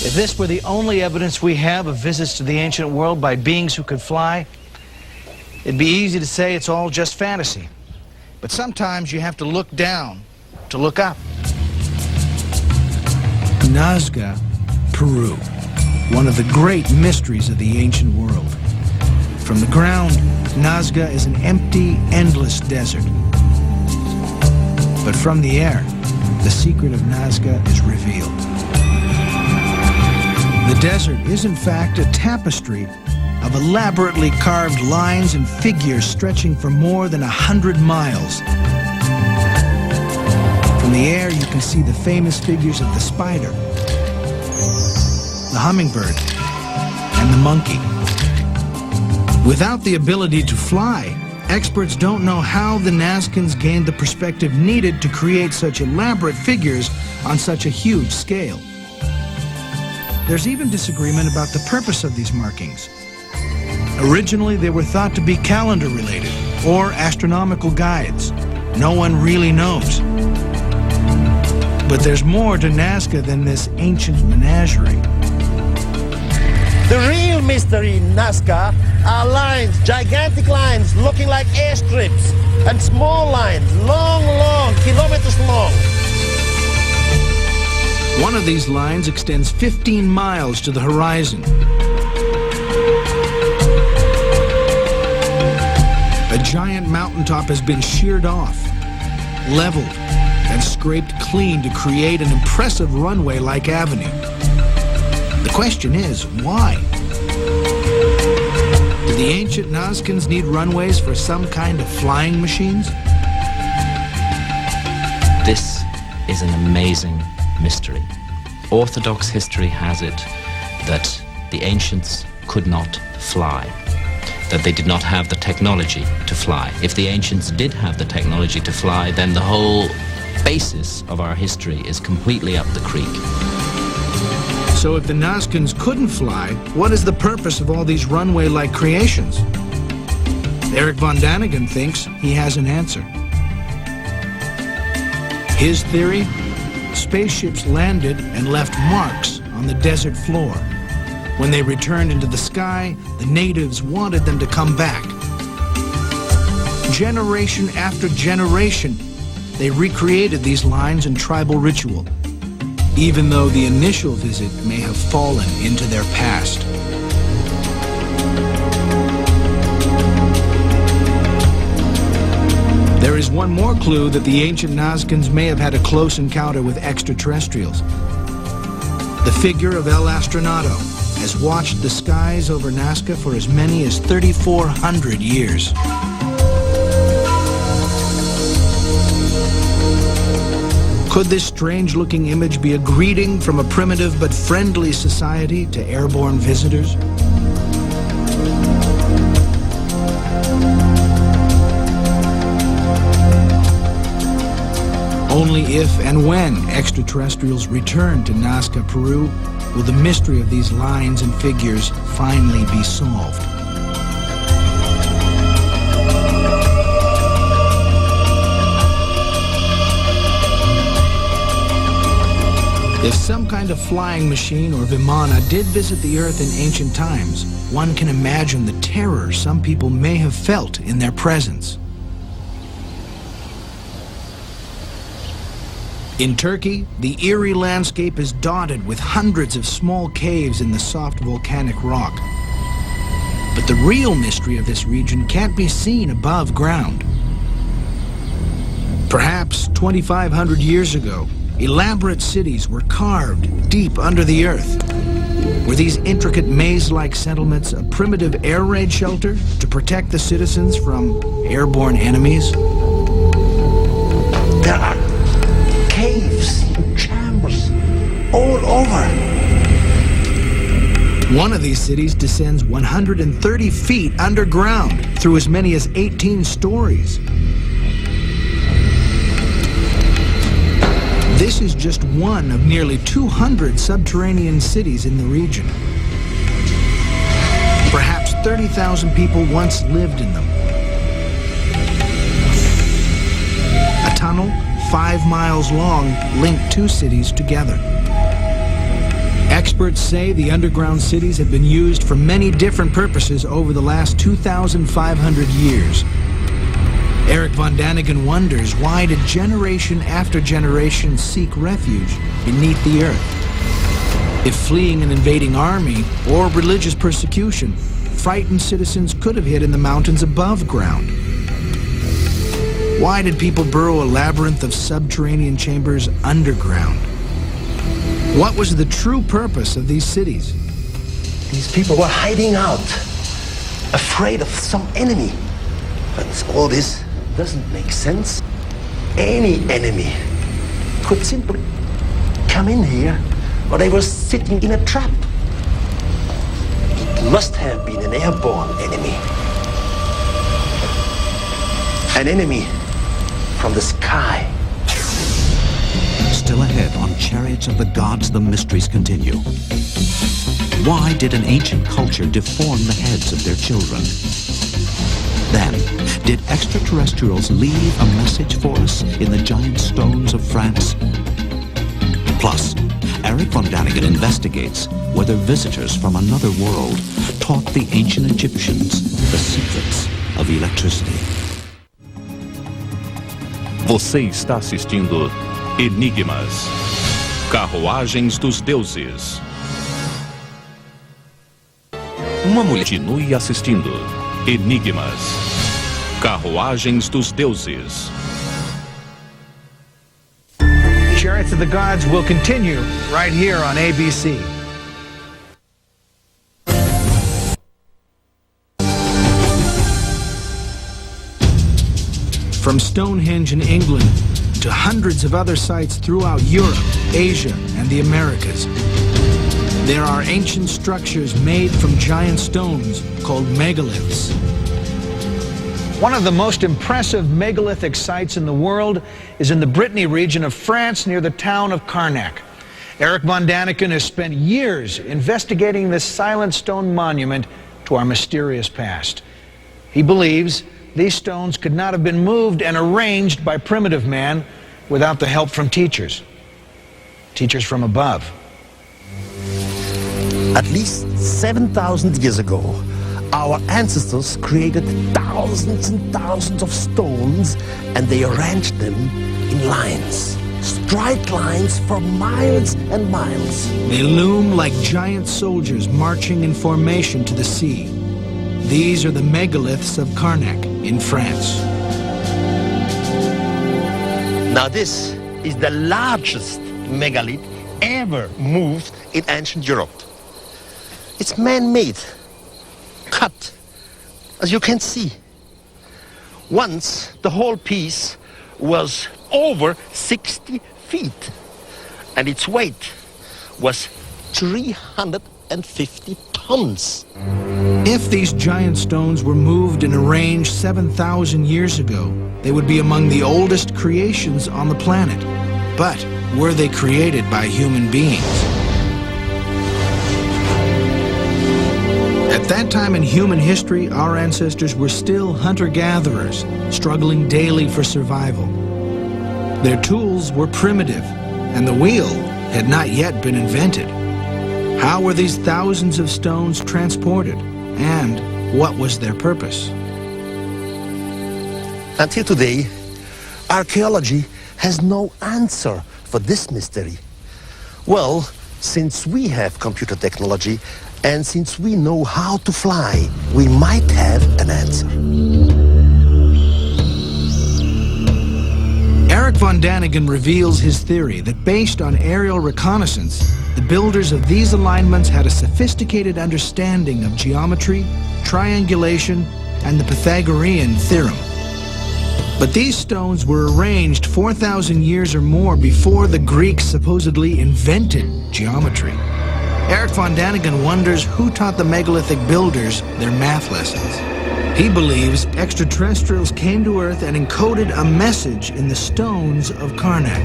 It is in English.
If this were the only evidence we have of visits to the ancient world by beings who could fly, it'd be easy to say it's all just fantasy. But sometimes you have to look down to look up. Nazca, Peru, one of the great mysteries of the ancient world. From the ground, Nazca is an empty, endless desert. But from the air, the secret of Nazca is revealed. The desert is in fact a tapestry of elaborately carved lines and figures stretching for more than 100 miles. From the air, you can see the famous figures of the spider, the hummingbird, and the monkey. Without the ability to fly, experts don't know how the Nazcans gained the perspective needed to create such elaborate figures on such a huge scale. There's even disagreement about the purpose of these markings. Originally, they were thought to be calendar-related or astronomical guides. No one really knows. But there's more to Nazca than this ancient menagerie. The real mystery in Nazca are lines, gigantic lines looking like airstrips, and small lines, long, kilometers long. One of these lines extends 15 miles to the horizon. A giant mountaintop has been sheared off, leveled, and scraped clean to create an impressive runway-like avenue. The question is, why? Did the ancient Nazcans need runways for some kind of flying machines? This is an amazing mystery. Orthodox history has it that the ancients could not fly, that they did not have the technology to fly. If the ancients did have the technology to fly, then the whole basis of our history is completely up the creek. So if the Nazcans couldn't fly, what is the purpose of all these runway-like creations? Eric von Daniken thinks he has an answer. His theory? Spaceships landed and left marks on the desert floor. When they returned into the sky, the natives wanted them to come back. Generation after generation, they recreated these lines in tribal ritual, even though the initial visit may have fallen into their past. There is one more clue that the ancient Nazcans may have had a close encounter with extraterrestrials. The figure of El Astronato has watched the skies over Nazca for as many as 3,400 years. Could this strange-looking image be a greeting from a primitive but friendly society to airborne visitors? Only if and when extraterrestrials return to Nazca, Peru, will the mystery of these lines and figures finally be solved. If some kind of flying machine or Vimana did visit the Earth in ancient times, one can imagine the terror some people may have felt in their presence. In Turkey, the eerie landscape is dotted with hundreds of small caves in the soft volcanic rock. But the real mystery of this region can't be seen above ground. Perhaps 2,500 years ago, elaborate cities were carved deep under the earth. Were these intricate maze-like settlements a primitive air raid shelter to protect the citizens from airborne enemies? There are caves and chambers all over. One of these cities descends 130 feet underground through as many as 18 stories. This is just one of nearly 200 subterranean cities in the region. Perhaps 30,000 people once lived in them. A tunnel 5 miles long linked two cities together. Experts say the underground cities have been used for many different purposes over the last 2,500 years. Eric von Daniken wonders, why did generation after generation seek refuge beneath the earth? If fleeing an invading army or religious persecution, frightened citizens could have hid in the mountains above ground. Why did people burrow a labyrinth of subterranean chambers underground? What was the true purpose of these cities? These people were hiding out, afraid of some enemy. But all this doesn't make sense. Any enemy could simply come in here, or they were sitting in a trap. It must have been an airborne enemy. An enemy from the sky. Still ahead on Chariots of the Gods, the mysteries continue. Why did an ancient culture deform the heads of their children? Then, did extraterrestrials leave a message for us in the giant stones of France? Plus, Eric von Daniken investigates whether visitors from another world taught the ancient Egyptians the secrets of electricity. Você está assistindo Enigmas, Carruagens dos Deuses. Uma mulher. Continue assistindo Enigmas, Carruagens dos Deuses. Chariots of the Gods will continue right here on ABC. From Stonehenge in England to hundreds of other sites throughout Europe, Asia, and the Americas, there are ancient structures made from giant stones called megaliths. One of the most impressive megalithic sites in the world is in the Brittany region of France near the town of Carnac. Eric von Daniken has spent years investigating this silent stone monument to our mysterious past. He believes these stones could not have been moved and arranged by primitive man without the help from teachers from above. At least 7,000 years ago, our ancestors created thousands and thousands of stones, and they arranged them in lines, straight lines for miles and miles. They loom like giant soldiers marching in formation to the sea. These are the megaliths of Carnac in France. Now this is the largest megalith ever moved in ancient Europe. It's man-made, cut, as you can see. Once the whole piece was over 60 feet, and its weight was 350 tons. If these giant stones were moved and arranged 7,000 years ago, they would be among the oldest creations on the planet. But were they created by human beings? At that time in human history, our ancestors were still hunter-gatherers, struggling daily for survival. Their tools were primitive, and the wheel had not yet been invented. How were these thousands of stones transported, and what was their purpose? Until today, archaeology has no answer for this mystery. Well, since we have computer technology, and since we know how to fly, we might have an answer. Eric von Daniken reveals his theory that based on aerial reconnaissance, the builders of these alignments had a sophisticated understanding of geometry, triangulation, and the Pythagorean theorem. But these stones were arranged 4,000 years or more before the Greeks supposedly invented geometry. Eric von Daniken wonders who taught the megalithic builders their math lessons. He believes extraterrestrials came to Earth and encoded a message in the stones of Carnac.